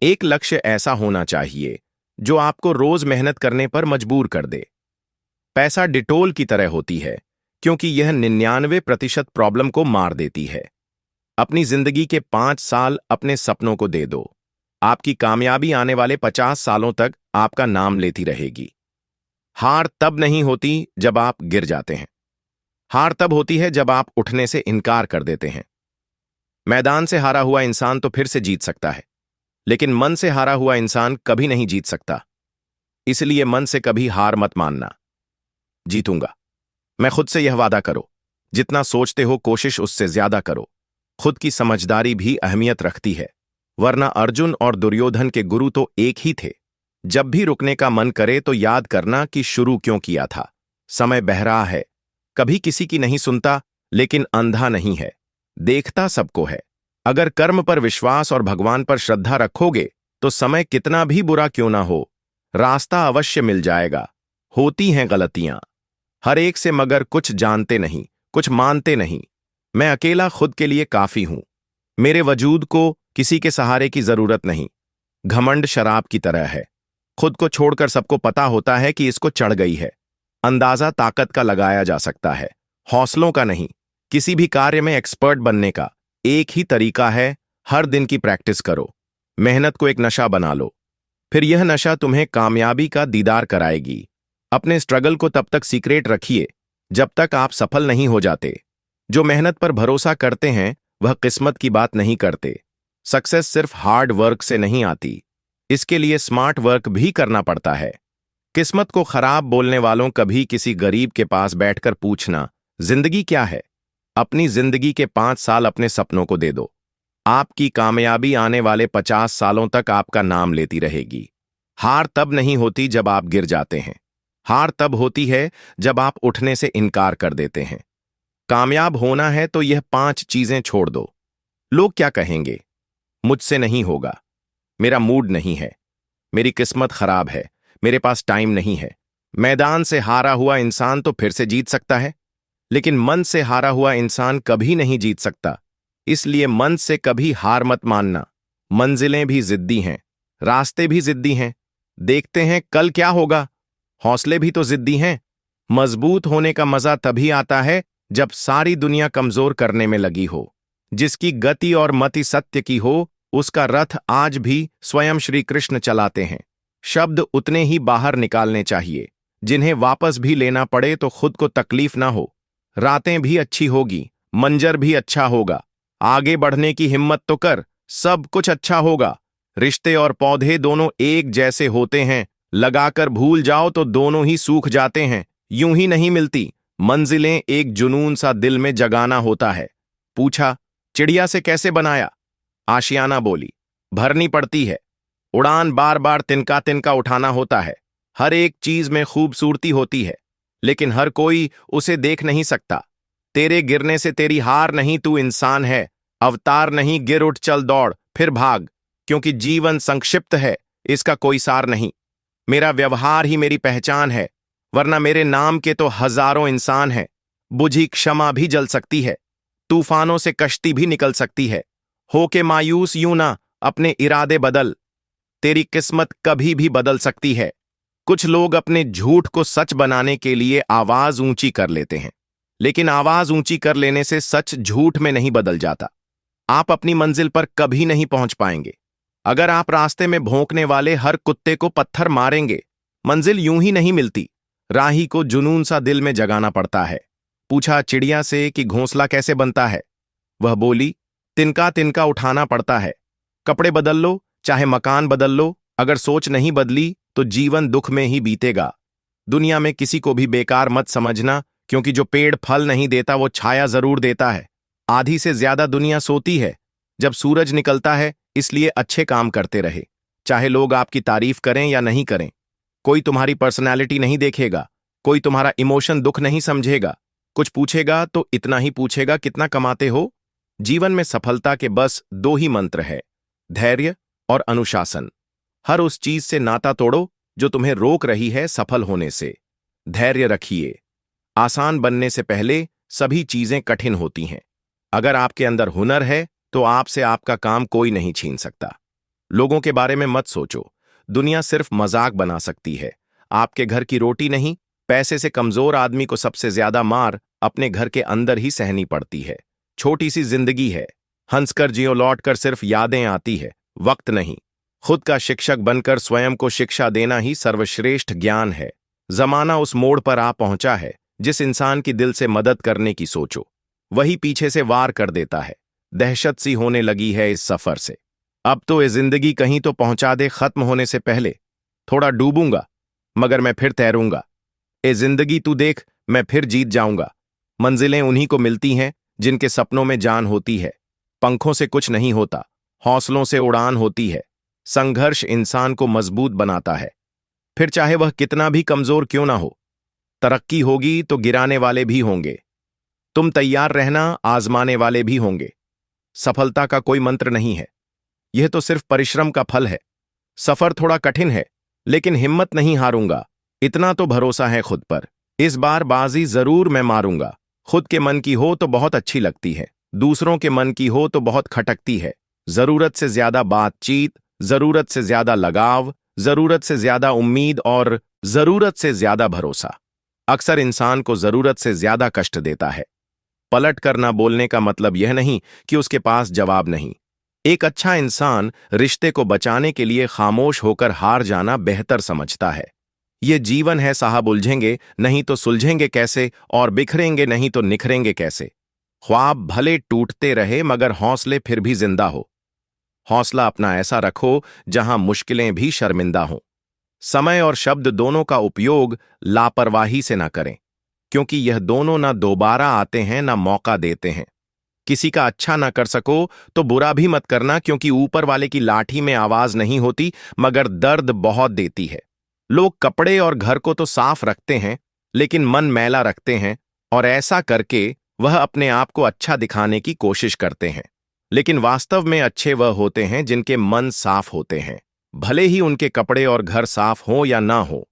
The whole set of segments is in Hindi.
एक लक्ष्य ऐसा होना चाहिए जो आपको रोज मेहनत करने पर मजबूर कर दे। पैसा डिटोल की तरह होती है क्योंकि यह 99% प्रॉब्लम को मार देती है। अपनी जिंदगी के 5 साल अपने सपनों को दे दो। आपकी कामयाबी आने वाले 50 सालों तक आपका नाम लेती रहेगी। हार तब नहीं होती जब आप गिर जाते हैं। हार तब होती है जब आप उठने से इनकार कर देते हैं। मैदान से हारा हुआ इंसान तो फिर से जीत सकता है, लेकिन मन से हारा हुआ इंसान कभी नहीं जीत सकता। इसलिए मन से कभी हार मत मानना। जीतूंगा, मैं खुद से यह वादा करो। जितना सोचते हो कोशिश उससे ज्यादा करो। खुद की समझदारी भी अहमियत रखती है, वरना अर्जुन और दुर्योधन के गुरु तो एक ही थे। जब भी रुकने का मन करे तो याद करना कि शुरू क्यों किया था। समय बह रहा है, कभी किसी की नहीं सुनता, लेकिन अंधा नहीं है, देखता सबको है। अगर कर्म पर विश्वास और भगवान पर श्रद्धा रखोगे तो समय कितना भी बुरा क्यों ना हो, रास्ता अवश्य मिल जाएगा। होती हैं गलतियां हर एक से, मगर कुछ जानते नहीं, कुछ मानते नहीं। मैं अकेला खुद के लिए काफी हूं। मेरे वजूद को किसी के सहारे की जरूरत नहीं। घमंड शराब की तरह है, खुद को छोड़कर सबको पता होता है कि इसको चढ़ गई है। अंदाजा ताकत का लगाया जा सकता है, हौसलों का नहीं। किसी भी कार्य में एक्सपर्ट बनने का एक ही तरीका है, हर दिन की प्रैक्टिस करो। मेहनत को एक नशा बना लो, फिर यह नशा तुम्हें कामयाबी का दीदार कराएगी। अपने स्ट्रगल को तब तक सीक्रेट रखिए जब तक आप सफल नहीं हो जाते। जो मेहनत पर भरोसा करते हैं वह किस्मत की बात नहीं करते। सक्सेस सिर्फ हार्ड वर्क से नहीं आती, इसके लिए स्मार्ट वर्क भी करना पड़ता है। किस्मत को खराब बोलने वालों कभी किसी गरीब के पास बैठकर पूछना जिंदगी क्या है। अपनी जिंदगी के 5 साल अपने सपनों को दे दो। आपकी कामयाबी आने वाले 50 सालों तक आपका नाम लेती रहेगी। हार तब नहीं होती जब आप गिर जाते हैं। हार तब होती है जब आप उठने से इनकार कर देते हैं। कामयाब होना है तो यह 5 चीजें छोड़ दो। लोग क्या कहेंगे, मुझसे नहीं होगा, मेरा मूड नहीं है, मेरी किस्मत खराब है, मेरे पास टाइम नहीं है। मैदान से हारा हुआ इंसान तो फिर से जीत सकता है, लेकिन मन से हारा हुआ इंसान कभी नहीं जीत सकता। इसलिए मन से कभी हार मत मानना। मंजिलें भी जिद्दी हैं, रास्ते भी जिद्दी हैं, देखते हैं कल क्या होगा। हौसले भी तो जिद्दी हैं। मजबूत होने का मजा तभी आता है जब सारी दुनिया कमजोर करने में लगी हो। जिसकी गति और मति सत्य की हो, उसका रथ आज भी स्वयं श्री कृष्ण चलाते हैं। शब्द उतने ही बाहर निकालने चाहिए जिन्हें वापस भी लेना पड़े तो खुद को तकलीफ ना हो। रातें भी अच्छी होगी, मंजर भी अच्छा होगा। आगे बढ़ने की हिम्मत तो कर, सब कुछ अच्छा होगा। रिश्ते और पौधे दोनों एक जैसे होते हैं, लगाकर भूल जाओ तो दोनों ही सूख जाते हैं। यूं ही नहीं मिलती मंजिलें, एक जुनून सा दिल में जगाना होता है। पूछा, चिड़िया से कैसे बनाया? आशियाना बोली, भरनी पड़ती है। उड़ान बार बार तिनका तिनका उठाना होता है। हर एक चीज में खूबसूरती होती है, लेकिन हर कोई उसे देख नहीं सकता। तेरे गिरने से तेरी हार नहीं, तू इंसान है। अवतार नहीं, गिर उठ चल दौड़ फिर भाग, क्योंकि जीवन संक्षिप्त है, इसका कोई सार नहीं। मेरा व्यवहार ही मेरी पहचान है, वरना मेरे नाम के तो हजारों इंसान हैं। बुझी क्षमा भी जल सकती है, तूफानों से कश्ती भी निकल सकती है। होके मायूस यूं ना, अपने इरादे बदल। तेरी किस्मत कभी भी बदल सकती है। कुछ लोग अपने झूठ को सच बनाने के लिए आवाज ऊंची कर लेते हैं, लेकिन आवाज ऊंची कर लेने से सच झूठ में नहीं बदल जाता। आप अपनी मंजिल पर कभी नहीं पहुंच पाएंगे अगर आप रास्ते में भौंकने वाले हर कुत्ते को पत्थर मारेंगे। मंजिल यूं ही नहीं मिलती, राही को जुनून सा दिल में जगाना पड़ता है। पूछा चिड़िया से कि घोंसला कैसे बनता है? वह बोली, तिनका तिनका उठाना पड़ता है। कपड़े बदल लो, चाहे मकान बदल लो, अगर सोच नहीं बदली तो जीवन दुख में ही बीतेगा। दुनिया में किसी को भी बेकार मत समझना, क्योंकि जो पेड़ फल नहीं देता वो छाया जरूर देता है। आधी से ज्यादा दुनिया सोती है जब सूरज निकलता है, इसलिए अच्छे काम करते रहे, चाहे लोग आपकी तारीफ करें या नहीं करें। कोई तुम्हारी पर्सनैलिटी नहीं देखेगा, कोई तुम्हारा इमोशन दुख नहीं समझेगा। कुछ पूछेगा तो इतना ही पूछेगा, कितना कमाते हो? जीवन में सफलता के बस 2 ही मंत्र है, धैर्य और अनुशासन। हर उस चीज से नाता तोड़ो जो तुम्हें रोक रही है सफल होने से। धैर्य रखिए। आसान बनने से पहले सभी चीजें कठिन होती हैं। अगर आपके अंदर हुनर है तो आपसे आपका काम कोई नहीं छीन सकता। लोगों के बारे में मत सोचो। दुनिया सिर्फ मजाक बना सकती है। आपके घर की रोटी नहीं, पैसे से कमजोर आदमी को सबसे ज्यादा मार अपने घर के अंदर ही सहनी पड़ती है। छोटी सी जिंदगी है, हंसकर जियो, लौट कर सिर्फ यादें आती है, वक्त नहीं। खुद का शिक्षक बनकर स्वयं को शिक्षा देना ही सर्वश्रेष्ठ ज्ञान है। जमाना उस मोड़ पर आ पहुंचा है, जिस इंसान की दिल से मदद करने की सोचो, वही पीछे से वार कर देता है। दहशत सी होने लगी है इस सफर से। अब तो ये जिंदगी कहीं तो पहुंचा दे खत्म होने से पहले। थोड़ा डूबूंगा मगर मैं फिर तैरूंगा। ए जिंदगी तू देख, मैं फिर जीत जाऊंगा। मंजिलें उन्हीं को मिलती हैं जिनके सपनों में जान होती है। पंखों से कुछ नहीं होता, हौसलों से उड़ान होती है। संघर्ष इंसान को मजबूत बनाता है, फिर चाहे वह कितना भी कमजोर क्यों ना हो। तरक्की होगी तो गिराने वाले भी होंगे। तुम तैयार रहना, आजमाने वाले भी होंगे। सफलता का कोई मंत्र नहीं है, यह तो सिर्फ परिश्रम का फल है। सफर थोड़ा कठिन है, लेकिन हिम्मत नहीं हारूंगा। इतना तो भरोसा है खुद पर, इस बार बाजी जरूर मैं मारूंगा। खुद के मन की हो तो बहुत अच्छी लगती है, दूसरों के मन की हो तो बहुत खटकती है। जरूरत से ज्यादा बातचीत, जरूरत से ज्यादा लगाव, जरूरत से ज्यादा उम्मीद और जरूरत से ज्यादा भरोसा अक्सर इंसान को जरूरत से ज्यादा कष्ट देता है। पलट कर ना बोलने का मतलब यह नहीं कि उसके पास जवाब नहीं। एक अच्छा इंसान रिश्ते को बचाने के लिए खामोश होकर हार जाना बेहतर समझता है। ये जीवन है साहब, उलझेंगे नहीं तो सुलझेंगे कैसे, और बिखरेंगे नहीं तो निखरेंगे कैसे। ख्वाब भले टूटते रहे मगर हौसले फिर भी जिंदा हो। हौसला अपना ऐसा रखो जहां मुश्किलें भी शर्मिंदा हों। समय और शब्द दोनों का उपयोग लापरवाही से ना करें, क्योंकि यह दोनों ना दोबारा आते हैं ना मौका देते हैं। किसी का अच्छा ना कर सको तो बुरा भी मत करना, क्योंकि ऊपर वाले की लाठी में आवाज नहीं होती मगर दर्द बहुत देती है। लोग कपड़े और घर को तो साफ रखते हैं, लेकिन मन मैला रखते हैं, और ऐसा करके वह अपने आप को अच्छा दिखाने की कोशिश करते हैं। लेकिन वास्तव में अच्छे वह होते हैं जिनके मन साफ होते हैं, भले ही उनके कपड़े और घर साफ हो या ना हो।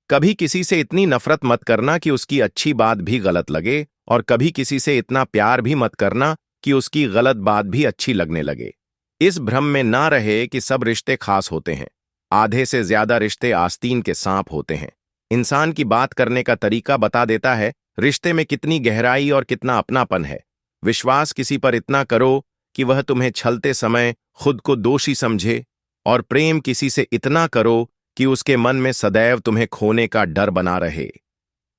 कभी किसी से इतनी नफरत मत करना कि उसकी अच्छी बात भी गलत लगे, और कभी किसी से इतना प्यार भी मत करना कि उसकी गलत बात भी अच्छी लगने लगे। इस भ्रम में ना रहे कि सब रिश्ते खास होते हैं। आधे से ज्यादा रिश्ते आस्तीन के सांप होते हैं। इंसान की बात करने का तरीका बता देता है रिश्ते में कितनी गहराई और कितना अपनापन है। विश्वास किसी पर इतना करो कि वह तुम्हें छलते समय खुद को दोषी समझे, और प्रेम किसी से इतना करो कि उसके मन में सदैव तुम्हें खोने का डर बना रहे।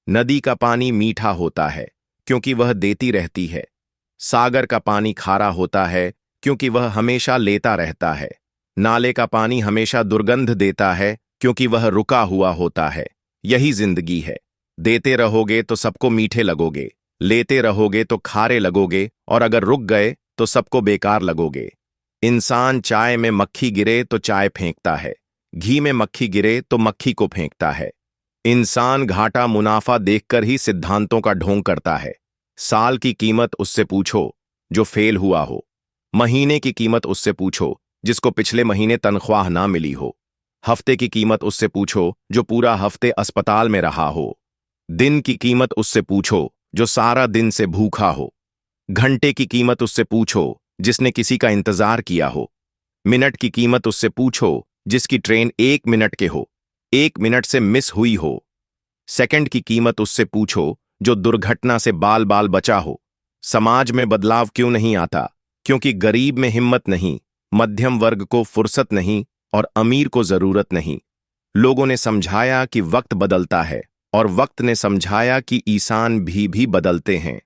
नदी का पानी मीठा होता है क्योंकि वह देती रहती है। सागर का पानी खारा होता है क्योंकि वह हमेशा लेता रहता है। नाले का पानी हमेशा दुर्गंध देता है क्योंकि वह रुका हुआ होता है। यही जिंदगी है, देते रहोगे तो सबको मीठे लगोगे, लेते रहोगे तो खारे लगोगे, और अगर रुक गए तो सबको बेकार लगोगे। इंसान चाय में मक्खी गिरे तो चाय फेंकता है, घी में मक्खी गिरे तो मक्खी को फेंकता है। इंसान घाटा मुनाफा देखकर ही सिद्धांतों का ढोंग करता है। साल की कीमत उससे पूछो जो फेल हुआ हो, महीने की कीमत उससे पूछो जिसको पिछले महीने तनख्वाह ना मिली हो, हफ्ते की कीमत उससे पूछो जो पूरा हफ्ते अस्पताल में रहा हो, दिन की कीमत उससे पूछो जो सारा दिन से भूखा हो, घंटे की कीमत उससे पूछो जिसने किसी का इंतजार किया हो, मिनट की कीमत उससे पूछो जिसकी ट्रेन 1 मिनट के हो, 1 मिनट से मिस हुई हो, सेकंड की कीमत उससे पूछो जो दुर्घटना से बाल बाल बचा हो। समाज में बदलाव क्यों नहीं आता? क्योंकि गरीब में हिम्मत नहीं, मध्यम वर्ग को फुर्सत नहीं, और अमीर को जरूरत नहीं। लोगों ने समझाया कि वक्त बदलता है, और वक्त ने समझाया कि इंसान भी बदलते हैं।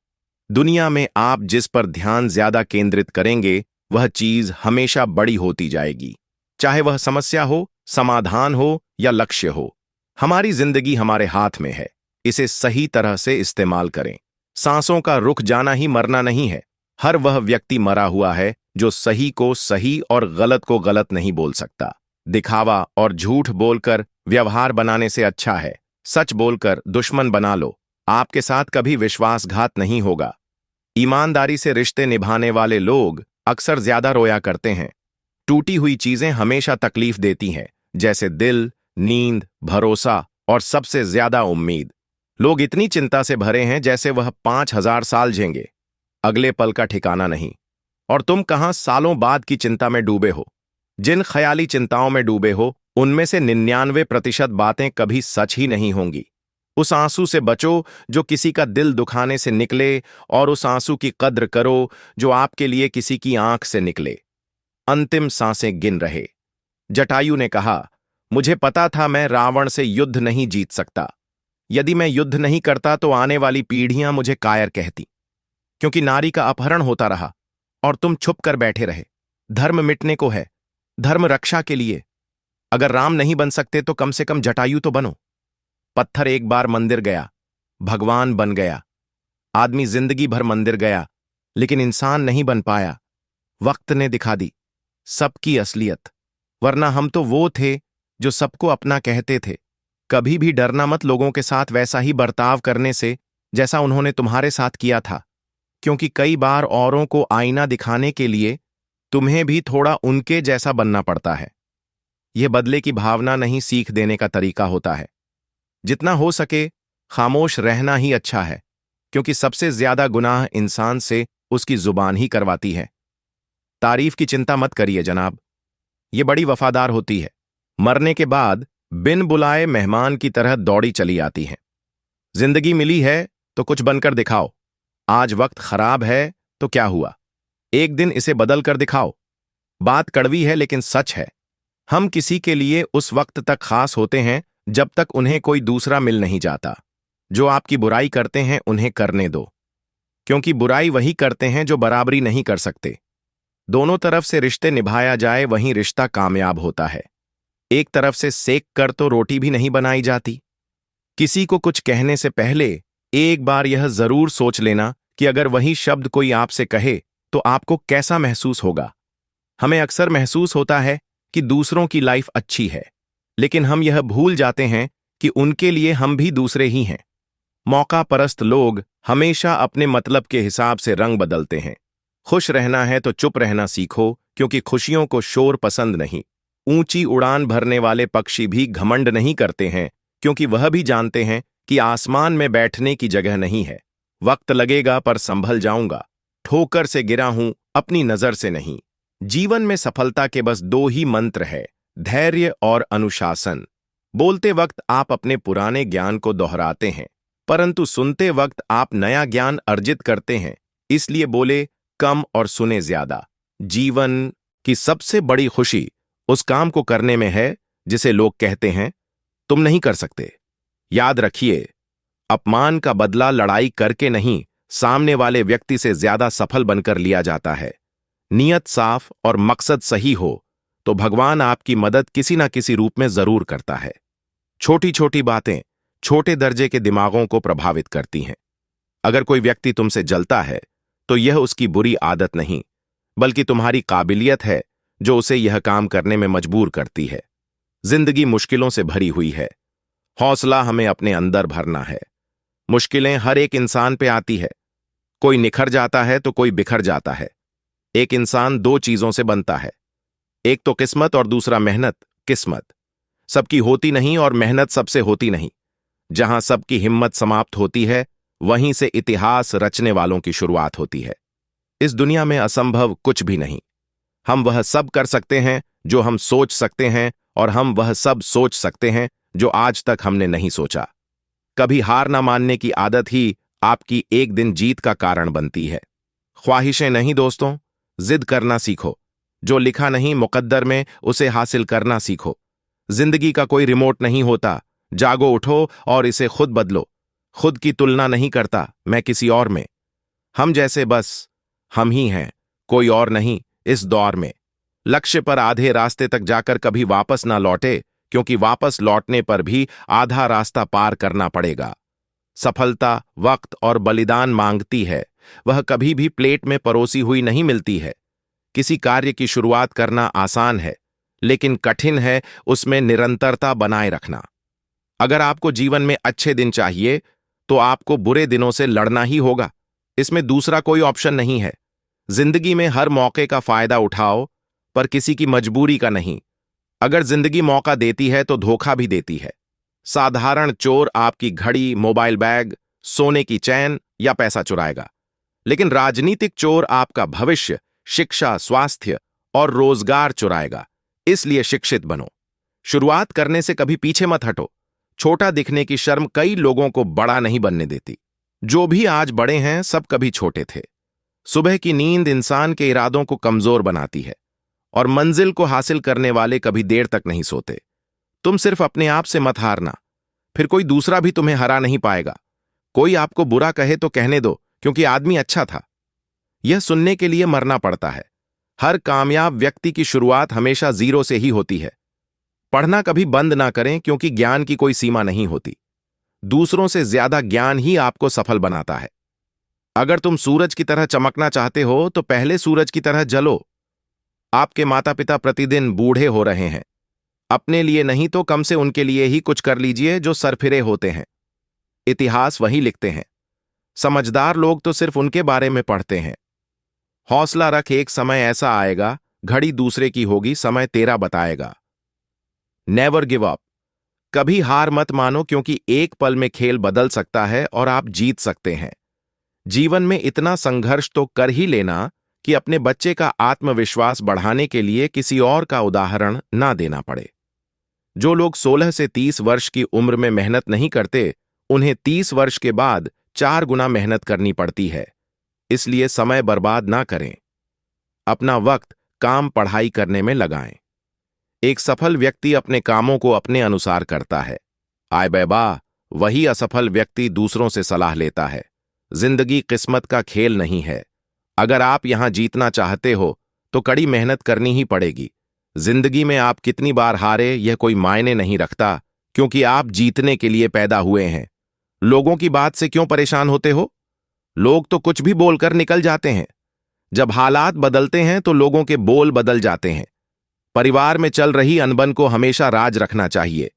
दुनिया में आप जिस पर ध्यान ज्यादा केंद्रित करेंगे वह चीज हमेशा बड़ी होती जाएगी, चाहे वह समस्या हो, समाधान हो या लक्ष्य हो। हमारी जिंदगी हमारे हाथ में है, इसे सही तरह से इस्तेमाल करें। सांसों का रुक जाना ही मरना नहीं है। हर वह व्यक्ति मरा हुआ है जो सही को सही और गलत को गलत नहीं बोल सकता। दिखावा और झूठ बोलकर व्यवहार बनाने से अच्छा है सच बोलकर दुश्मन बना लो। आपके साथ कभी विश्वासघात नहीं होगा। ईमानदारी से रिश्ते निभाने वाले लोग अक्सर ज्यादा रोया करते हैं। टूटी हुई चीजें हमेशा तकलीफ देती हैं, जैसे दिल, नींद, भरोसा और सबसे ज्यादा उम्मीद। लोग इतनी चिंता से भरे हैं जैसे वह 5000 साल जिएंगे। अगले पल का ठिकाना नहीं, और तुम कहां सालों बाद की चिंता में डूबे हो। जिन ख्याली चिंताओं में डूबे हो उनमें से 99% बातें कभी सच ही नहीं होंगी। उस आंसू से बचो जो किसी का दिल दुखाने से निकले, और उस आंसू की कद्र करो जो आपके लिए किसी की आंख से निकले। अंतिम सांसें गिन रहे, जटायु ने कहा, मुझे पता था मैं रावण से युद्ध नहीं जीत सकता। यदि मैं युद्ध नहीं करता तो आने वाली पीढ़ियां मुझे कायर कहती, क्योंकि नारी का अपहरण होता रहा और तुम छुप कर बैठे रहे। धर्म मिटने को है, धर्म रक्षा के लिए। अगर राम नहीं बन सकते तो कम से कम जटायु तो बनो। पत्थर एक बार मंदिर गया, भगवान बन गया। आदमी जिंदगी भर मंदिर गया, लेकिन इंसान नहीं बन पाया। वक्त ने दिखा दी सबकी असलियत, वरना हम तो वो थे जो सबको अपना कहते थे। कभी भी डरना मत लोगों के साथ वैसा ही बर्ताव करने से जैसा उन्होंने तुम्हारे साथ किया था, क्योंकि कई बार औरों को आईना दिखाने के लिए तुम्हें भी थोड़ा उनके जैसा बनना पड़ता है। यह बदले की भावना नहीं, सीख देने का तरीका होता है। जितना हो सके खामोश रहना ही अच्छा है, क्योंकि सबसे ज्यादा गुनाह इंसान से उसकी जुबान ही करवाती है। तारीफ की चिंता मत करिए जनाब, ये बड़ी वफादार होती है। मरने के बाद बिन बुलाए मेहमान की तरह दौड़ी चली आती है। जिंदगी मिली है तो कुछ बनकर दिखाओ। आज वक्त खराब है तो क्या हुआ, एक दिन इसे बदल कर दिखाओ। बात कड़वी है लेकिन सच है। हम किसी के लिए उस वक्त तक खास होते हैं जब तक उन्हें कोई दूसरा मिल नहीं जाता। जो आपकी बुराई करते हैं उन्हें करने दो, क्योंकि बुराई वही करते हैं जो बराबरी नहीं कर सकते। दोनों तरफ से रिश्ते निभाया जाए वहीं रिश्ता कामयाब होता है। एक तरफ से सेक कर तो रोटी भी नहीं बनाई जाती। किसी को कुछ कहने से पहले एक बार यह जरूर सोच लेना कि अगर वही शब्द कोई आपसे कहे तो आपको कैसा महसूस होगा। हमें अक्सर महसूस होता है कि दूसरों की लाइफ अच्छी है, लेकिन हम यह भूल जाते हैं कि उनके लिए हम भी दूसरे ही हैं। मौका परस्त लोग हमेशा अपने मतलब के हिसाब से रंग बदलते हैं। खुश रहना है तो चुप रहना सीखो, क्योंकि खुशियों को शोर पसंद नहीं। ऊंची उड़ान भरने वाले पक्षी भी घमंड नहीं करते हैं, क्योंकि वह भी जानते हैं कि आसमान में बैठने की जगह नहीं है। वक्त लगेगा पर संभल जाऊंगा। ठोकर से गिरा हूं, अपनी नजर से नहीं। जीवन में सफलता के बस दो ही मंत्र है, धैर्य और अनुशासन। बोलते वक्त आप अपने पुराने ज्ञान को दोहराते हैं, परंतु सुनते वक्त आप नया ज्ञान अर्जित करते हैं। इसलिए बोले कम और सुने ज्यादा। जीवन की सबसे बड़ी खुशी उस काम को करने में है जिसे लोग कहते हैं तुम नहीं कर सकते। याद रखिए, अपमान का बदला लड़ाई करके नहीं, सामने वाले व्यक्ति से ज्यादा सफल बनकर लिया जाता है। नियत साफ और मकसद सही हो तो भगवान आपकी मदद किसी ना किसी रूप में जरूर करता है। छोटी छोटी बातें छोटे दर्जे के दिमागों को प्रभावित करती हैं। अगर कोई व्यक्ति तुमसे जलता है तो यह उसकी बुरी आदत नहीं, बल्कि तुम्हारी काबिलियत है जो उसे यह काम करने में मजबूर करती है। जिंदगी मुश्किलों से भरी हुई है, हौसला हमें अपने अंदर भरना है। मुश्किलें हर एक इंसान पे आती है, कोई निखर जाता है तो कोई बिखर जाता है। एक इंसान दो चीजों से बनता है, एक तो किस्मत और दूसरा मेहनत। किस्मत सबकी होती नहीं और मेहनत सबसे होती नहीं। जहां सबकी हिम्मत समाप्त होती है, वहीं से इतिहास रचने वालों की शुरुआत होती है। इस दुनिया में असंभव कुछ भी नहीं। हम वह सब कर सकते हैं जो हम सोच सकते हैं, और हम वह सब सोच सकते हैं जो आज तक हमने नहीं सोचा। कभी हार ना मानने की आदत ही आपकी एक दिन जीत का कारण बनती है। ख्वाहिशें नहीं दोस्तों, जिद करना सीखो। जो लिखा नहीं मुकद्दर में, उसे हासिल करना सीखो। जिंदगी का कोई रिमोट नहीं होता। जागो, उठो और इसे खुद बदलो। खुद की तुलना नहीं करता मैं किसी और में। हम जैसे बस हम ही हैं, कोई और नहीं इस दौर में। लक्ष्य पर आधे रास्ते तक जाकर कभी वापस ना लौटे, क्योंकि वापस लौटने पर भी आधा रास्ता पार करना पड़ेगा। सफलता वक्त और बलिदान मांगती है, वह कभी भी प्लेट में परोसी हुई नहीं मिलती है। किसी कार्य की शुरुआत करना आसान है, लेकिन कठिन है उसमें निरंतरता बनाए रखना। अगर आपको जीवन में अच्छे दिन चाहिए तो आपको बुरे दिनों से लड़ना ही होगा। इसमें दूसरा कोई ऑप्शन नहीं है। जिंदगी में हर मौके का फायदा उठाओ, पर किसी की मजबूरी का नहीं। अगर जिंदगी मौका देती है तो धोखा भी देती है। साधारण चोर आपकी घड़ी, मोबाइल बैग, सोने की चैन या पैसा चुराएगा, लेकिन राजनीतिक चोर आपका भविष्य, शिक्षा, स्वास्थ्य और रोजगार चुराएगा। इसलिए शिक्षित बनो। शुरुआत करने से कभी पीछे मत हटो। छोटा दिखने की शर्म कई लोगों को बड़ा नहीं बनने देती। जो भी आज बड़े हैं सब कभी छोटे थे। सुबह की नींद इंसान के इरादों को कमजोर बनाती है और मंजिल को हासिल करने वाले कभी देर तक नहीं सोते। तुम सिर्फ अपने आप से मत हारना, फिर कोई दूसरा भी तुम्हें हरा नहीं पाएगा। कोई आपको बुरा कहे तो कहने दो, क्योंकि आदमी अच्छा था। यह सुनने के लिए मरना पड़ता है। हर कामयाब व्यक्ति की शुरुआत हमेशा जीरो से ही होती है। पढ़ना कभी बंद ना करें, क्योंकि ज्ञान की कोई सीमा नहीं होती। दूसरों से ज्यादा ज्ञान ही आपको सफल बनाता है। अगर तुम सूरज की तरह चमकना चाहते हो तो पहले सूरज की तरह जलो। आपके माता पिता प्रतिदिन बूढ़े हो रहे हैं। अपने लिए नहीं तो कम से उनके लिए ही कुछ कर लीजिए जो सरफिरे होते हैं। इतिहास वही लिखते हैं। समझदार लोग तो सिर्फ उनके बारे में पढ़ते हैं। हौसला रख, एक समय ऐसा आएगा, घड़ी दूसरे की होगी, समय तेरा बताएगा। Never give up. कभी हार मत मानो, क्योंकि एक पल में खेल बदल सकता है और आप जीत सकते हैं। जीवन में इतना संघर्ष तो कर ही लेना कि अपने बच्चे का आत्मविश्वास बढ़ाने के लिए किसी और का उदाहरण ना देना पड़े। जो लोग 16 से 30 वर्ष की उम्र में मेहनत नहीं करते, उन्हें 30 वर्ष के बाद 4 गुना मेहनत करनी पड़ती है। इसलिए समय बर्बाद ना करें। अपना वक्त काम पढ़ाई करने में लगाएं। एक सफल व्यक्ति अपने कामों को अपने अनुसार करता है। आय बैबा, वही असफल व्यक्ति दूसरों से सलाह लेता है। जिंदगी किस्मत का खेल नहीं है। अगर आप यहां जीतना चाहते हो तो कड़ी मेहनत करनी ही पड़ेगी। जिंदगी में आप कितनी बार हारे यह कोई मायने नहीं रखता, क्योंकि आप जीतने के लिए पैदा हुए हैं। लोगों की बात से क्यों परेशान होते हो? लोग तो कुछ भी बोलकर निकल जाते हैं। जब हालात बदलते हैं तो लोगों के बोल बदल जाते हैं। परिवार में चल रही अनबन को हमेशा राज रखना चाहिए,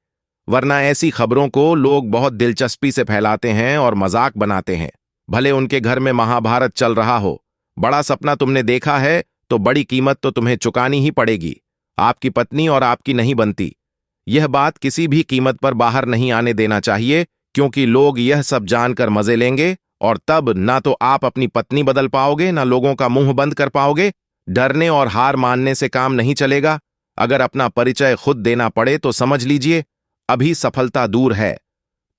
वरना ऐसी खबरों को लोग बहुत दिलचस्पी से फैलाते हैं और मजाक बनाते हैं। भले उनके घर में महाभारत चल रहा हो। बड़ा सपना तुमने देखा है तो बड़ी कीमत तो तुम्हें चुकानी ही पड़ेगी। आपकी पत्नी और आपकी नहीं बनती। यह बात किसी भी कीमत पर बाहर नहीं आने देना चाहिए, क्योंकि लोग यह सब जानकर मजे लेंगे और तब ना तो आप अपनी पत्नी बदल पाओगे, ना लोगों का मुंह बंद कर पाओगे। डरने और हार मानने से काम नहीं चलेगा। अगर अपना परिचय खुद देना पड़े तो समझ लीजिए अभी सफलता दूर है।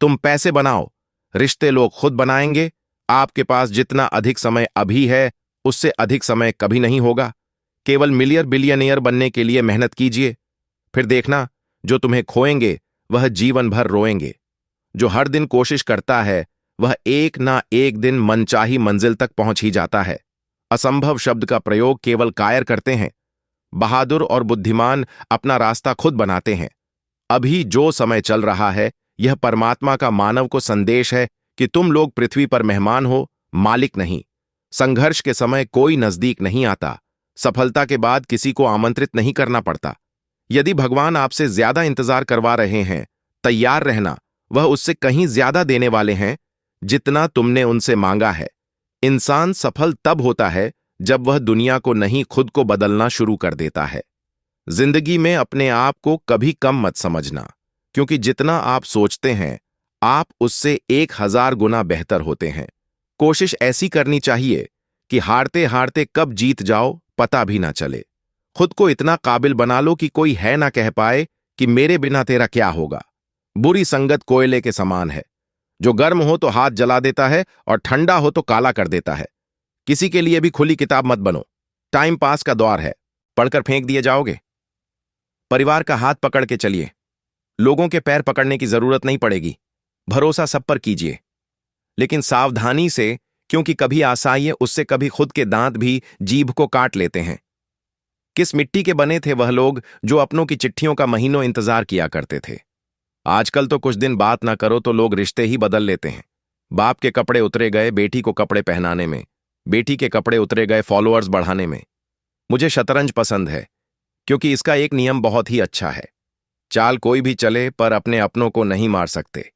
तुम पैसे बनाओ, रिश्ते लोग खुद बनाएंगे। आपके पास जितना अधिक समय अभी है, उससे अधिक समय कभी नहीं होगा। केवल मिलियर बिलियनियर बनने के लिए मेहनत कीजिए, फिर देखना जो तुम्हें खोएंगे वह जीवन भर रोएंगे। जो हर दिन कोशिश करता है वह एक ना एक दिन मनचाही मंजिल तक पहुंच ही जाता है। असंभव शब्द का प्रयोग केवल कायर करते हैं। बहादुर और बुद्धिमान अपना रास्ता खुद बनाते हैं। अभी जो समय चल रहा है यह परमात्मा का मानव को संदेश है कि तुम लोग पृथ्वी पर मेहमान हो, मालिक नहीं। संघर्ष के समय कोई नजदीक नहीं आता। सफलता के बाद किसी को आमंत्रित नहीं करना पड़ता। यदि भगवान आपसे ज्यादा इंतजार करवा रहे हैं, तैयार रहना, वह उससे कहीं ज्यादा देने वाले हैं जितना तुमने उनसे मांगा है। इंसान सफल तब होता है जब वह दुनिया को नहीं खुद को बदलना शुरू कर देता है। जिंदगी में अपने आप को कभी कम मत समझना, क्योंकि जितना आप सोचते हैं आप उससे 1000 गुना बेहतर होते हैं। कोशिश ऐसी करनी चाहिए कि हारते हारते कब जीत जाओ पता भी ना चले। खुद को इतना काबिल बना लो कि कोई है ना कह पाए कि मेरे बिना तेरा क्या होगा। बुरी संगत कोयले के समान है, जो गर्म हो तो हाथ जला देता है और ठंडा हो तो काला कर देता है। किसी के लिए भी खुली किताब मत बनो। टाइम पास का दौर है, पढ़कर फेंक दिए जाओगे। परिवार का हाथ पकड़ के चलिए। लोगों के पैर पकड़ने की जरूरत नहीं पड़ेगी। भरोसा सब पर कीजिए, लेकिन सावधानी से, क्योंकि कभी आसाइए उससे कभी खुद के दांत भी जीभ को काट लेते हैं। किस मिट्टी के बने थे वह लोग जो अपनों की चिट्ठियों का महीनों इंतजार किया करते थे। आजकल तो कुछ दिन बात ना करो तो लोग रिश्ते ही बदल लेते हैं। बाप के कपड़े उतरे गए बेटी को कपड़े पहनाने में, बेटी के कपड़े उतरे गए फॉलोअर्स बढ़ाने में। मुझे शतरंज पसंद है, क्योंकि इसका एक नियम बहुत ही अच्छा है। चाल कोई भी चले पर अपने अपनों को नहीं मार सकते।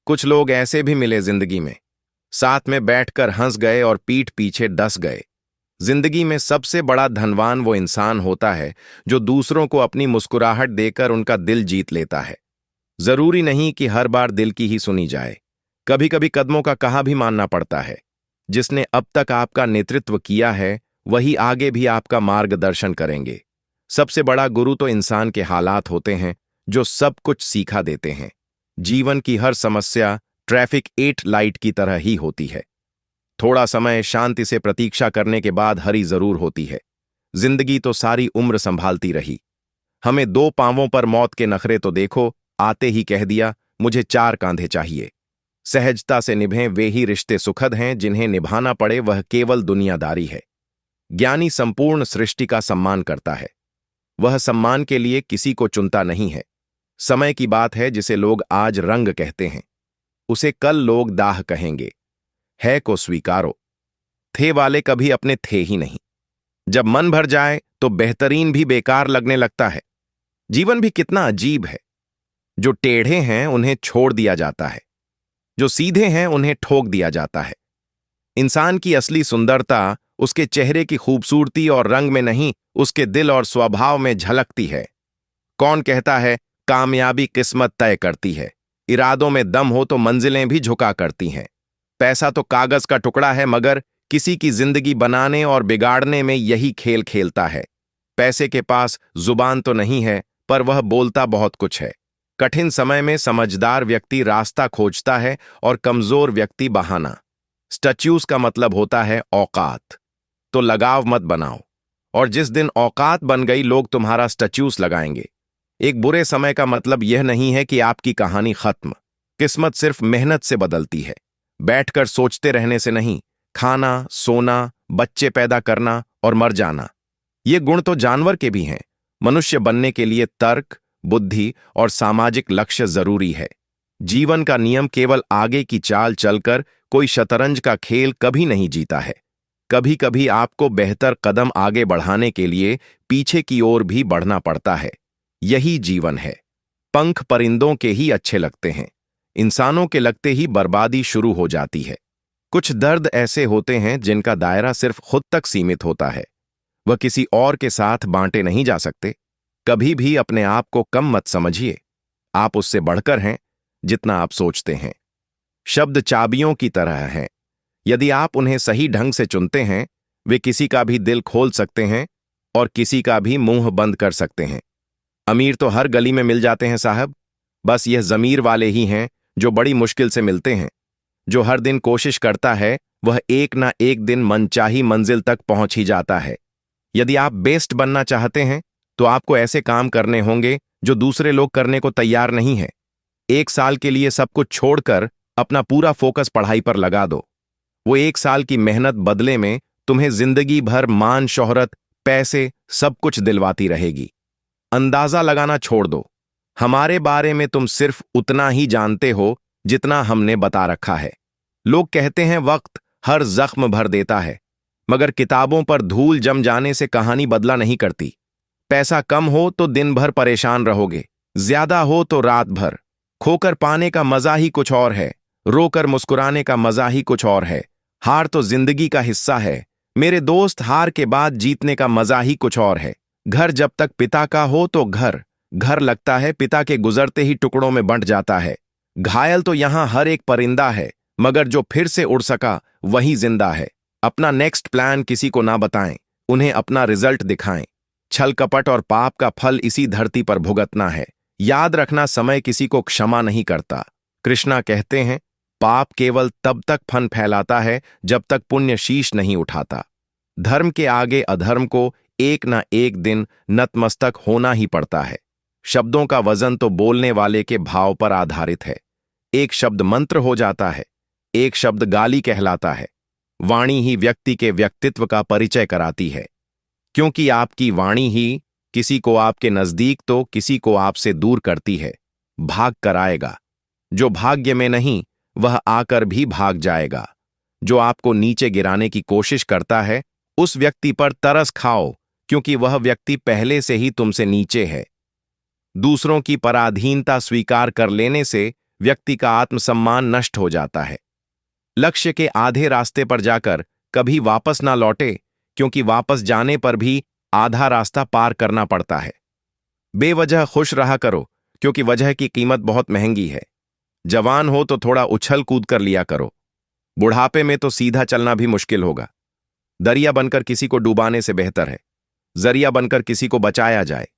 कुछ लोग ऐसे भी मिले जिंदगी में, साथ में बैठकर हंस गए और पीठ पीछे डस गए। जिंदगी में सबसे बड़ा धनवान वो इंसान होता है जो दूसरों को अपनी मुस्कुराहट देकर उनका दिल जीत लेता है। जरूरी नहीं कि हर बार दिल की ही सुनी जाए। कभी कभी कदमों का कहा भी मानना पड़ता है। जिसने अब तक आपका नेतृत्व किया है वही आगे भी आपका मार्गदर्शन करेंगे। सबसे बड़ा गुरु तो इंसान के हालात होते हैं जो सब कुछ सीखा देते हैं। जीवन की हर समस्या ट्रैफिक 8 लाइट की तरह ही होती है। थोड़ा समय शांति से प्रतीक्षा करने के बाद हरी जरूर होती है। जिंदगी तो सारी उम्र संभालती रही। हमें 2 पांवों पर मौत के नखरे तो देखो, आते ही कह दिया मुझे 4 कांधे चाहिए। सहजता से निभें वे ही रिश्ते सुखद हैं जिन्हें निभाना पड़े वह केवल दुनियादारी है। ज्ञानी संपूर्ण सृष्टि का सम्मान करता है। वह सम्मान के लिए किसी को चुनता नहीं है। समय की बात है जिसे लोग आज रंग कहते हैं, उसे कल लोग दाह कहेंगे। है को स्वीकारो, थे वाले कभी अपने थे ही नहीं। जब मन भर जाए तो बेहतरीन भी बेकार लगने लगता है। जीवन भी कितना अजीब है। जो टेढ़े हैं उन्हें छोड़ दिया जाता है, जो सीधे हैं उन्हें ठोक दिया जाता है। इंसान की असली सुंदरता उसके चेहरे की खूबसूरती और रंग में नहीं, उसके दिल और स्वभाव में झलकती है। कौन कहता है कामयाबी किस्मत तय करती है? इरादों में दम हो तो मंजिलें भी झुका करती हैं। पैसा तो कागज का टुकड़ा है, मगर किसी की जिंदगी बनाने और बिगाड़ने में यही खेल खेलता है। पैसे के पास जुबान तो नहीं है, पर वह बोलता बहुत कुछ है। कठिन समय में समझदार व्यक्ति रास्ता खोजता है और कमजोर व्यक्ति बहाना। स्टैच्यूज का मतलब होता है औकात, तो लगाव मत बनाओ, और जिस दिन औकात बन गई लोग तुम्हारा स्टैच्यूज लगाएंगे। एक बुरे समय का मतलब यह नहीं है कि आपकी कहानी खत्म। किस्मत सिर्फ मेहनत से बदलती है, बैठकर सोचते रहने से नहीं। खाना, सोना, बच्चे पैदा करना और मर जाना, ये गुण तो जानवर के भी हैं। मनुष्य बनने के लिए तर्क, बुद्धि और सामाजिक लक्ष्य जरूरी है। जीवन का नियम केवल आगे की चाल चलकर कोई शतरंज का खेल कभी नहीं जीता है। कभी कभी आपको बेहतर कदम आगे बढ़ाने के लिए पीछे की ओर भी बढ़ना पड़ता है। यही जीवन है। पंख परिंदों के ही अच्छे लगते हैं, इंसानों के लगते ही बर्बादी शुरू हो जाती है। कुछ दर्द ऐसे होते हैं जिनका दायरा सिर्फ खुद तक सीमित होता है, वह किसी और के साथ बांटे नहीं जा सकते। कभी भी अपने आप को कम मत समझिए, आप उससे बढ़कर हैं जितना आप सोचते हैं। शब्द चाबियों की तरह हैं, यदि आप उन्हें सही ढंग से चुनते हैं, वे किसी का भी दिल खोल सकते हैं और किसी का भी मुंह बंद कर सकते हैं। अमीर तो हर गली में मिल जाते हैं साहब, बस यह ज़मीर वाले ही हैं जो बड़ी मुश्किल से मिलते हैं। जो हर दिन कोशिश करता है वह एक ना एक दिन मनचाही मंजिल तक पहुंच ही जाता है। यदि आप बेस्ट बनना चाहते हैं तो आपको ऐसे काम करने होंगे जो दूसरे लोग करने को तैयार नहीं है। 1 साल के लिए सब कुछ छोड़कर अपना पूरा फोकस पढ़ाई पर लगा दो। वो 1 साल की मेहनत बदले में तुम्हें जिंदगी भर मान, शोहरत, पैसे सब कुछ दिलवाती रहेगी। अंदाजा लगाना छोड़ दो। हमारे बारे में तुम सिर्फ उतना ही जानते हो जितना हमने बता रखा है। लोग कहते हैं वक्त हर जख्म भर देता है, मगर किताबों पर धूल जम जाने से कहानी बदला नहीं करती। पैसा कम हो तो दिन भर परेशान रहोगे, ज्यादा हो तो रात भर। खोकर पाने का मजा ही कुछ और है, रोकर मुस्कुराने का मजा ही कुछ और है। हार तो जिंदगी का हिस्सा है मेरे दोस्त, हार के बाद जीतने का मजा ही कुछ और है। घर जब तक पिता का हो तो घर घर लगता है, पिता के गुजरते ही टुकड़ों में बंट जाता है। घायल तो यहां हर एक परिंदा है, मगर जो फिर से उड़ सका वही जिंदा है। अपना नेक्स्ट प्लान किसी को ना बताएं, उन्हें अपना रिजल्ट दिखाएं। छल कपट और पाप का फल इसी धरती पर भुगतना है। याद रखना, समय किसी को क्षमा नहीं करता। कृष्णा कहते हैं पाप केवल तब तक फन फैलाता है जब तक पुण्य शीश नहीं उठाता। धर्म के आगे अधर्म को एक ना एक दिन नतमस्तक होना ही पड़ता है। शब्दों का वजन तो बोलने वाले के भाव पर आधारित है। एक शब्द मंत्र हो जाता है, एक शब्द गाली कहलाता है। वाणी ही व्यक्ति के व्यक्तित्व का परिचय कराती है, क्योंकि आपकी वाणी ही किसी को आपके नजदीक तो किसी को आपसे दूर करती है। भाग कर आएगा, जो भाग्य में नहीं वह आकर भी भाग जाएगा। जो आपको नीचे गिराने की कोशिश करता है उस व्यक्ति पर तरस खाओ, क्योंकि वह व्यक्ति पहले से ही तुमसे नीचे है। दूसरों की पराधीनता स्वीकार कर लेने से व्यक्ति का आत्मसम्मान नष्ट हो जाता है। लक्ष्य के आधे रास्ते पर जाकर कभी वापस ना लौटे, क्योंकि वापस जाने पर भी आधा रास्ता पार करना पड़ता है। बेवजह खुश रहा करो, क्योंकि वजह की कीमत बहुत महंगी है। जवान हो तो थोड़ा उछल कूद कर लिया करो, बुढ़ापे में तो सीधा चलना भी मुश्किल होगा। दरिया बनकर किसी को डुबाने से बेहतर है जरिया बनकर किसी को बचाया जाए।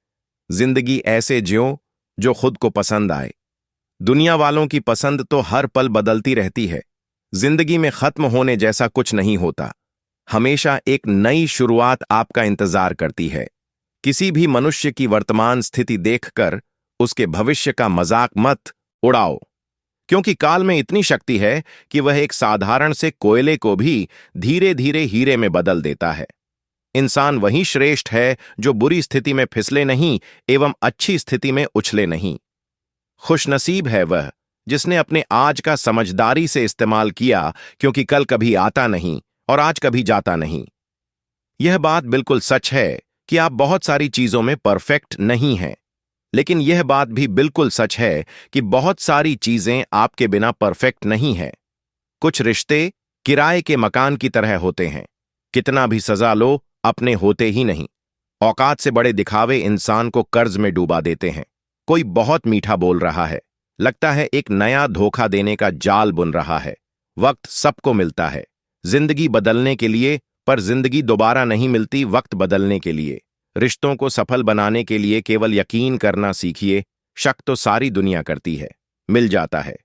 जिंदगी ऐसे ज्यो जो खुद को पसंद आए। दुनिया वालों की पसंद तो हर पल बदलती रहती है। जिंदगी में खत्म होने जैसा कुछ नहीं होता। हमेशा एक नई शुरुआत आपका इंतजार करती है। किसी भी मनुष्य की वर्तमान स्थिति देखकर उसके भविष्य का मजाक मत उड़ाओ, क्योंकि काल में इतनी शक्ति है कि वह एक साधारण से कोयले को भी धीरे धीरे हीरे में बदल देता है। इंसान वही श्रेष्ठ है जो बुरी स्थिति में फिसले नहीं एवं अच्छी स्थिति में उछले नहीं। खुशनसीब है वह जिसने अपने आज का समझदारी से इस्तेमाल किया, क्योंकि कल कभी आता नहीं और आज कभी जाता नहीं। यह बात बिल्कुल सच है कि आप बहुत सारी चीजों में परफेक्ट नहीं हैं, लेकिन यह बात भी बिल्कुल सच है कि बहुत सारी चीजें आपके बिना परफेक्ट नहीं है। कुछ रिश्ते किराए के मकान की तरह होते हैं, कितना भी सजा लो अपने होते ही नहीं। औकात से बड़े दिखावे इंसान को कर्ज में डूबा देते हैं। कोई बहुत मीठा बोल रहा है, लगता है एक नया धोखा देने का जाल बुन रहा है। वक्त सबको मिलता है जिंदगी बदलने के लिए, पर जिंदगी दोबारा नहीं मिलती वक्त बदलने के लिए। रिश्तों को सफल बनाने के लिए केवल यकीन करना सीखिए। शक तो सारी दुनिया करती है, मिल जाता है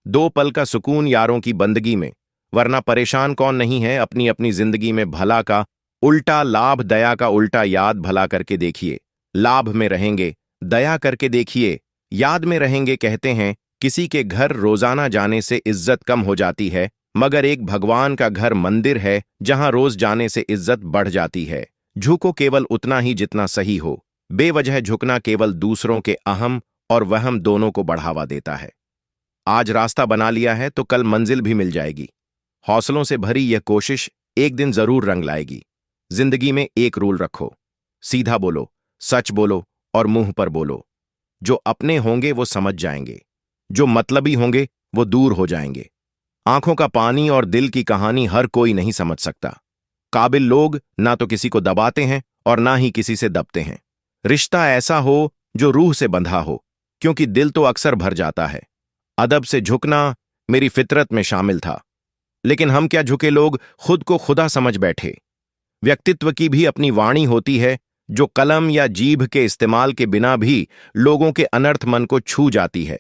2 पल का सुकून यारों की बंदगी में, वरना परेशान कौन नहीं है अपनी अपनी जिंदगी में। भला का उल्टा लाभ, दया का उल्टा याद। भला करके देखिए, लाभ में रहेंगे, दया करके देखिए, याद में रहेंगे। कहते हैं किसी के घर रोजाना जाने से इज्जत कम हो जाती है, मगर एक भगवान का घर मंदिर है जहां रोज जाने से इज्जत बढ़ जाती है। झुको केवल उतना ही जितना सही हो। बेवजह झुकना केवल दूसरों के अहम और वहम दोनों को बढ़ावा देता है। आज रास्ता बना लिया है तो कल मंजिल भी मिल जाएगी। हौसलों से भरी यह कोशिश एक दिन जरूर रंग लाएगी। जिंदगी में एक रूल रखो, सीधा बोलो, सच बोलो और मुंह पर बोलो। जो अपने होंगे वो समझ जाएंगे, जो मतलबी होंगे वो दूर हो जाएंगे। आंखों का पानी और दिल की कहानी हर कोई नहीं समझ सकता। काबिल लोग ना तो किसी को दबाते हैं और ना ही किसी से दबते हैं। रिश्ता ऐसा हो जो रूह से बंधा हो, क्योंकि दिल तो अक्सर भर जाता है। अदब से झुकना मेरी फितरत में शामिल था, लेकिन हम क्या झुके लोग खुद को खुदा समझ बैठे। व्यक्तित्व की भी अपनी वाणी होती है, जो कलम या जीभ के इस्तेमाल के बिना भी लोगों के अनर्थ मन को छू जाती है।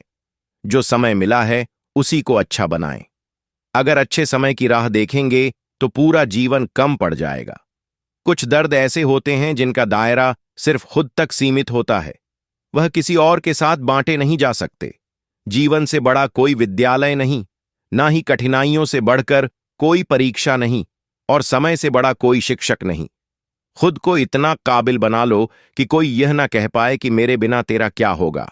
जो समय मिला है उसी को अच्छा बनाएं। अगर अच्छे समय की राह देखेंगे तो पूरा जीवन कम पड़ जाएगा। कुछ दर्द ऐसे होते हैं जिनका दायरा सिर्फ खुद तक सीमित होता है, वह किसी और के साथ बांटे नहीं जा सकते। जीवन से बड़ा कोई विद्यालय नहीं, ना ही कठिनाइयों से बढ़कर कोई परीक्षा नहीं, और समय से बड़ा कोई शिक्षक नहीं। खुद को इतना काबिल बना लो कि कोई यह ना कह पाए कि मेरे बिना तेरा क्या होगा।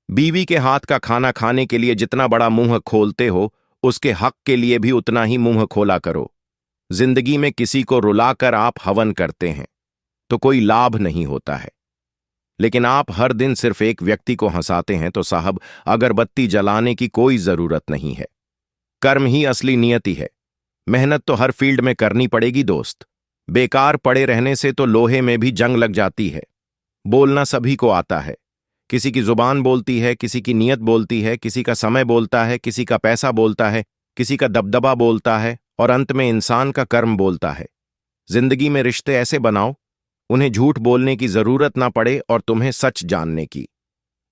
बीवी के हाथ का खाना खाने के लिए जितना बड़ा मुंह खोलते हो, उसके हक के लिए भी उतना ही मुंह खोला करो। जिंदगी में किसी को रुलाकर आप हवन करते हैं तो कोई लाभ नहीं होता है, लेकिन आप हर दिन सिर्फ एक व्यक्ति को हंसाते हैं तो साहब अगरबत्ती जलाने की कोई जरूरत नहीं है। कर्म ही असली नियति है। मेहनत तो हर फील्ड में करनी पड़ेगी दोस्त। बेकार पड़े रहने से तो लोहे में भी जंग लग जाती है। बोलना सभी को आता है, किसी की जुबान बोलती है, किसी की नीयत बोलती है, किसी का समय बोलता है, किसी का पैसा बोलता है, किसी का दबदबा बोलता है, और अंत में इंसान का कर्म बोलता है। जिंदगी में रिश्ते ऐसे बनाओ उन्हें झूठ बोलने की जरूरत ना पड़े और तुम्हें सच जानने की।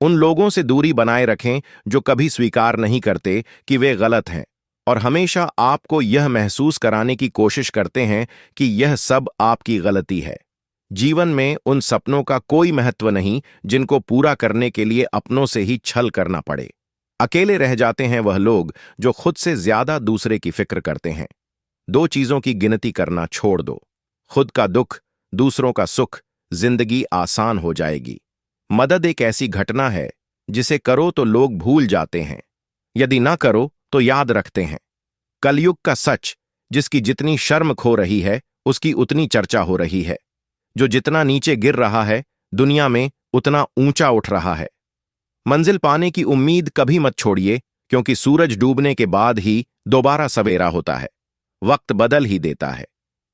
उन लोगों से दूरी बनाए रखें जो कभी स्वीकार नहीं करते कि वे गलत हैं और हमेशा आपको यह महसूस कराने की कोशिश करते हैं कि यह सब आपकी गलती है। जीवन में उन सपनों का कोई महत्व नहीं जिनको पूरा करने के लिए अपनों से ही छल करना पड़े। अकेले रह जाते हैं वह लोग जो खुद से ज्यादा दूसरे की फिक्र करते हैं। 2 चीजों की गिनती करना छोड़ दो, खुद का दुख, दूसरों का सुख। जिंदगी आसान हो जाएगी। मदद एक ऐसी घटना है जिसे करो तो लोग भूल जाते हैं, यदि ना करो तो याद रखते हैं। कलयुग का सच, जिसकी जितनी शर्म खो रही है उसकी उतनी चर्चा हो रही है। जो जितना नीचे गिर रहा है दुनिया में उतना ऊंचा उठ रहा है। मंजिल पाने की उम्मीद कभी मत छोड़िए, क्योंकि सूरज डूबने के बाद ही दोबारा सवेरा होता है। वक्त बदल ही देता है,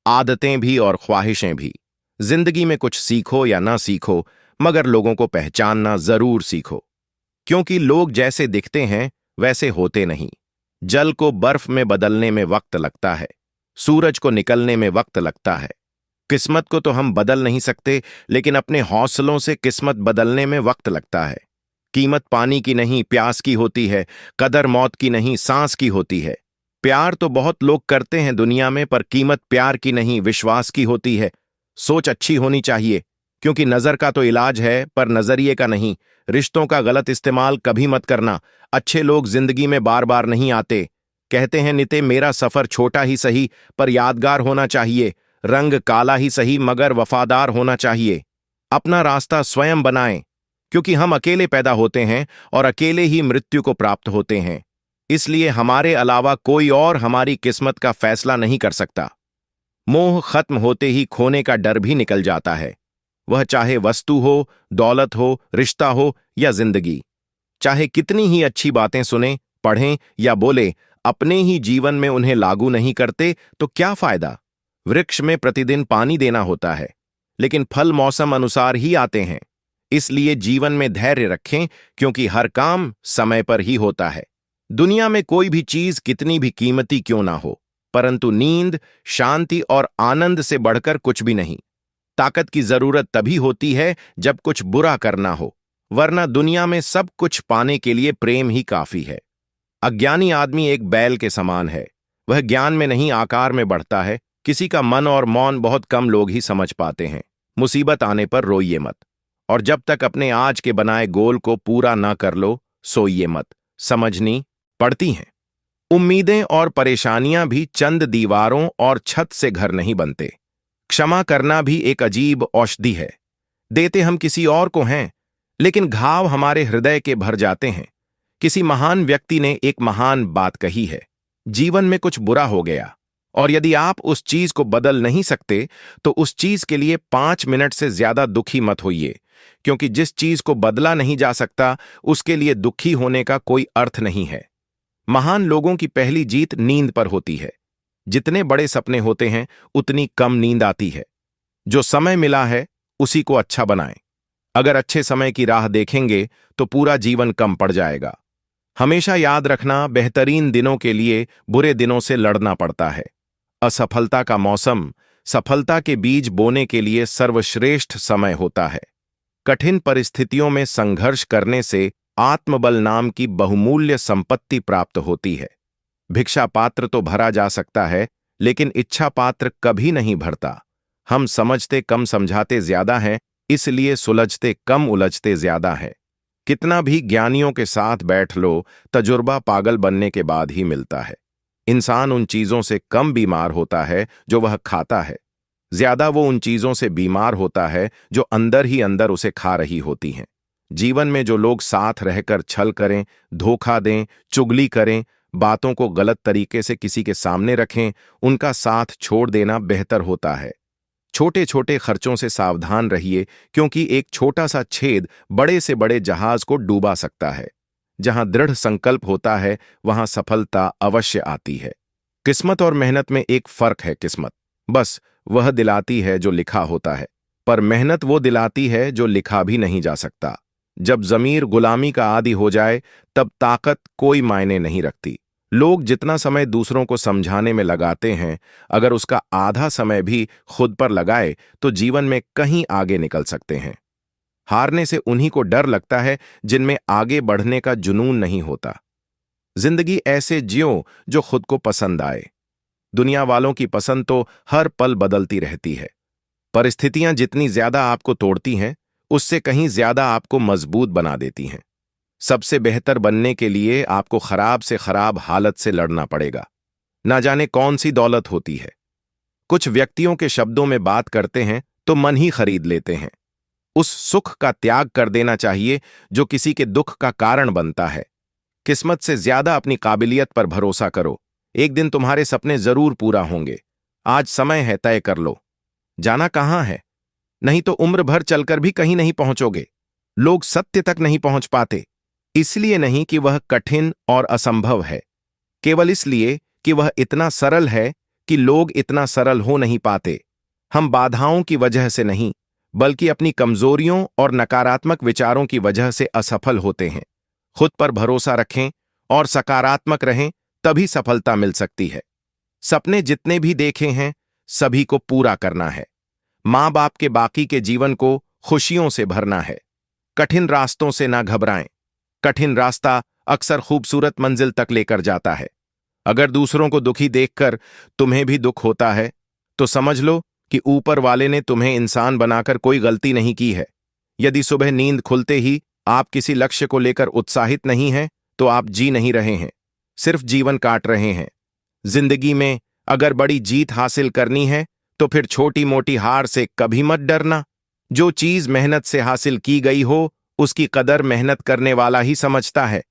आदतें भी और ख्वाहिशें भी। जिंदगी में कुछ सीखो या ना सीखो, मगर लोगों को पहचानना जरूर सीखो, क्योंकि लोग जैसे दिखते हैं वैसे होते नहीं। जल को बर्फ में बदलने में वक्त लगता है, सूरज को निकलने में वक्त लगता है। किस्मत को तो हम बदल नहीं सकते, लेकिन अपने हौसलों से किस्मत बदलने में वक्त लगता है। कीमत पानी की नहीं, प्यास की होती है। कदर मौत की नहीं, सांस की होती है। प्यार तो बहुत लोग करते हैं दुनिया में, पर कीमत प्यार की नहीं, विश्वास की होती है। सोच अच्छी होनी चाहिए, क्योंकि नजर का तो इलाज है, पर नजरिए का नहीं। रिश्तों का गलत इस्तेमाल कभी मत करना। अच्छे लोग जिंदगी में बार बार नहीं आते। कहते हैं निते, मेरा सफर छोटा ही सही, पर यादगार होना चाहिए। रंग काला ही सही, मगर वफादार होना चाहिए। अपना रास्ता स्वयं बनाएं, क्योंकि हम अकेले पैदा होते हैं और अकेले ही मृत्यु को प्राप्त होते हैं। इसलिए हमारे अलावा कोई और हमारी किस्मत का फैसला नहीं कर सकता। मोह खत्म होते ही खोने का डर भी निकल जाता है। वह चाहे वस्तु हो, दौलत हो, रिश्ता हो या जिंदगी। चाहे कितनी ही अच्छी बातें सुने, पढ़ें या बोले, अपने ही जीवन में उन्हें लागू नहीं करते तो क्या फायदा। वृक्ष में प्रतिदिन पानी देना होता है, लेकिन फल मौसम अनुसार ही आते हैं। इसलिए जीवन में धैर्य रखें, क्योंकि हर काम समय पर ही होता है। दुनिया में कोई भी चीज कितनी भी कीमती क्यों ना हो, परंतु नींद, शांति और आनंद से बढ़कर कुछ भी नहीं। ताकत की जरूरत तभी होती है जब कुछ बुरा करना हो, वरना दुनिया में सब कुछ पाने के लिए प्रेम ही काफी है। अज्ञानी आदमी एक बैल के समान है। वह ज्ञान में नहीं, आकार में बढ़ता है। किसी का मन और मौन बहुत कम लोग ही समझ पाते हैं। मुसीबत आने पर रोइए मत, और जब तक अपने आज के बनाए गोल को पूरा ना कर लो, सोइए मत। समझनी पड़ती हैं। उम्मीदें और परेशानियां भी चंद दीवारों और छत से घर नहीं बनते। क्षमा करना भी एक अजीब औषधि है। देते हम किसी और को हैं, लेकिन घाव हमारे हृदय के भर जाते हैं। किसी महान व्यक्ति ने एक महान बात कही है, जीवन में कुछ बुरा हो गया, और यदि आप उस चीज को बदल नहीं सकते, तो उस चीज के लिए 5 मिनट से ज्यादा दुखी मत होइए, क्योंकि जिस चीज को बदला नहीं जा सकता, उसके लिए दुखी होने का कोई अर्थ नहीं है। महान लोगों की पहली जीत नींद पर होती है। जितने बड़े सपने होते हैं, उतनी कम नींद आती है। जो समय मिला है, उसी को अच्छा बनाएं। अगर अच्छे समय की राह देखेंगे, तो पूरा जीवन कम पड़ जाएगा। हमेशा याद रखना, बेहतरीन दिनों के लिए बुरे दिनों से लड़ना पड़ता है। असफलता का मौसम सफलता के बीज बोने के लिए सर्वश्रेष्ठ समय होता है। कठिन परिस्थितियों में संघर्ष करने से आत्मबल नाम की बहुमूल्य संपत्ति प्राप्त होती है। भिक्षा पात्र तो भरा जा सकता है, लेकिन इच्छा पात्र कभी नहीं भरता। हम समझते कम, समझाते ज्यादा हैं, इसलिए सुलझते कम, उलझते ज्यादा है। कितना भी ज्ञानियों के साथ बैठ लो, तजुर्बा पागल बनने के बाद ही मिलता है। इंसान उन चीजों से कम बीमार होता है जो वह खाता है, ज्यादा वो उन चीजों से बीमार होता है जो अंदर ही अंदर उसे खा रही होती हैं। जीवन में जो लोग साथ रहकर छल करें, धोखा दें, चुगली करें, बातों को गलत तरीके से किसी के सामने रखें, उनका साथ छोड़ देना बेहतर होता है। छोटे छोटे खर्चों से सावधान रहिए, क्योंकि एक छोटा सा छेद बड़े से बड़े जहाज को डूबा सकता है। जहां दृढ़ संकल्प होता है, वहां सफलता अवश्य आती है। किस्मत और मेहनत में एक फर्क है। किस्मत बस वह दिलाती है जो लिखा होता है, पर मेहनत वो दिलाती है जो लिखा भी नहीं जा सकता। जब जमीर गुलामी का आदी हो जाए, तब ताकत कोई मायने नहीं रखती। लोग जितना समय दूसरों को समझाने में लगाते हैं, अगर उसका आधा समय भी खुद पर लगाए, तो जीवन में कहीं आगे निकल सकते हैं। हारने से उन्हीं को डर लगता है जिनमें आगे बढ़ने का जुनून नहीं होता। जिंदगी ऐसे जियो जो खुद को पसंद आए। दुनिया वालों की पसंद तो हर पल बदलती रहती है। परिस्थितियां जितनी ज्यादा आपको तोड़ती हैं, उससे कहीं ज्यादा आपको मजबूत बना देती हैं। सबसे बेहतर बनने के लिए आपको खराब से खराब हालत से लड़ना पड़ेगा। ना जाने कौन सी दौलत होती है। कुछ व्यक्तियों के शब्दों में बात करते हैं तो मन ही खरीद लेते हैं। उस सुख का त्याग कर देना चाहिए जो किसी के दुख का कारण बनता है। किस्मत से ज्यादा अपनी काबिलियत पर भरोसा करो। एक दिन तुम्हारे सपने जरूर पूरा होंगे। आज समय है, तय कर लो। जाना कहां है? नहीं तो उम्र भर चलकर भी कहीं नहीं पहुंचोगे। लोग सत्य तक नहीं पहुंच पाते, इसलिए नहीं कि वह कठिन और असंभव है, केवल इसलिए कि वह इतना सरल है कि लोग इतना सरल हो नहीं पाते। हम बाधाओं की वजह से नहीं, बल्कि अपनी कमजोरियों और नकारात्मक विचारों की वजह से असफल होते हैं। खुद पर भरोसा रखें और सकारात्मक रहें, तभी सफलता मिल सकती है। सपने जितने भी देखे हैं, सभी को पूरा करना है। माँ बाप के बाकी के जीवन को खुशियों से भरना है। कठिन रास्तों से ना घबराएं। कठिन रास्ता अक्सर खूबसूरत मंजिल तक लेकर जाता है। अगर दूसरों को दुखी देखकर तुम्हें भी दुख होता है तो समझ लो कि ऊपर वाले ने तुम्हें इंसान बनाकर कोई गलती नहीं की है। यदि सुबह नींद खुलते ही आप किसी लक्ष्य को लेकर उत्साहित नहीं हैं तो आप जी नहीं रहे हैं, सिर्फ जीवन काट रहे हैं। जिंदगी में अगर बड़ी जीत हासिल करनी है तो फिर छोटी मोटी हार से कभी मत डरना। जो चीज मेहनत से हासिल की गई हो उसकी कदर मेहनत करने वाला ही समझता है।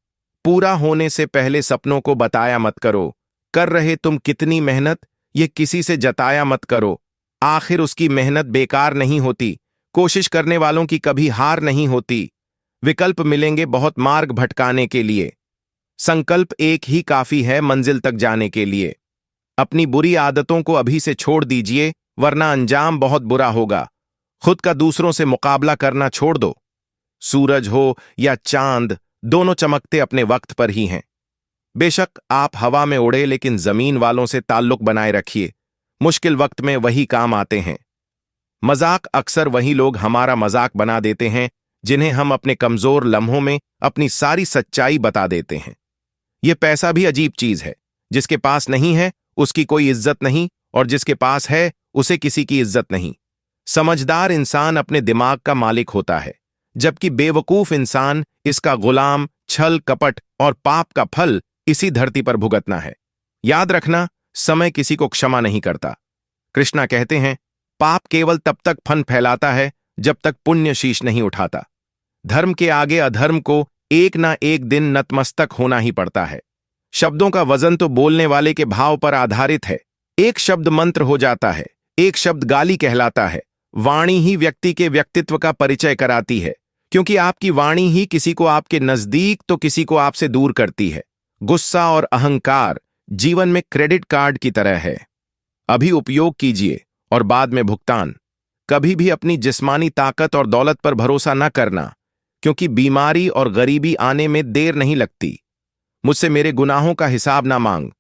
पूरा होने से पहले सपनों को बताया मत करो। कर रहे तुम कितनी मेहनत ये किसी से जताया मत करो। आखिर उसकी मेहनत बेकार नहीं होती। कोशिश करने वालों की कभी हार नहीं होती। विकल्प मिलेंगे बहुत मार्ग भटकाने के लिए, संकल्प एक ही काफी है मंजिल तक जाने के लिए। अपनी बुरी आदतों को अभी से छोड़ दीजिए वरना अंजाम बहुत बुरा होगा। खुद का दूसरों से मुकाबला करना छोड़ दो। सूरज हो या चांद, दोनों चमकते अपने वक्त पर ही हैं। बेशक आप हवा में उड़े लेकिन जमीन वालों से ताल्लुक बनाए रखिए। मुश्किल वक्त में वही काम आते हैं। मजाक अक्सर वही लोग हमारा मजाक बना देते हैं जिन्हें हम अपने कमजोर लम्हों में अपनी सारी सच्चाई बता देते हैं। यह पैसा भी अजीब चीज है। जिसके पास नहीं है उसकी कोई इज्जत नहीं और जिसके पास है उसे किसी की इज्जत नहीं। समझदार इंसान अपने दिमाग का मालिक होता है जबकि बेवकूफ इंसान इसका गुलाम। छल कपट और पाप का फल इसी धरती पर भुगतना है। याद रखना, समय किसी को क्षमा नहीं करता। कृष्णा कहते हैं, पाप केवल तब तक फन फैलाता है जब तक पुण्य शीश नहीं उठाता। धर्म के आगे अधर्म को एक ना एक दिन नतमस्तक होना ही पड़ता है। शब्दों का वजन तो बोलने वाले के भाव पर आधारित है। एक शब्द मंत्र हो जाता है, एक शब्द गाली कहलाता है। वाणी ही व्यक्ति के व्यक्तित्व का परिचय कराती है, क्योंकि आपकी वाणी ही किसी को आपके नजदीक तो किसी को आपसे दूर करती है। गुस्सा और अहंकार जीवन में क्रेडिट कार्ड की तरह है। अभी उपयोग कीजिए और बाद में भुगतान। कभी भी अपनी जिस्मानी ताकत और दौलत पर भरोसा न करना, क्योंकि बीमारी और गरीबी आने में देर नहीं लगती। मुझसे मेरे गुनाहों का हिसाब ना मांग,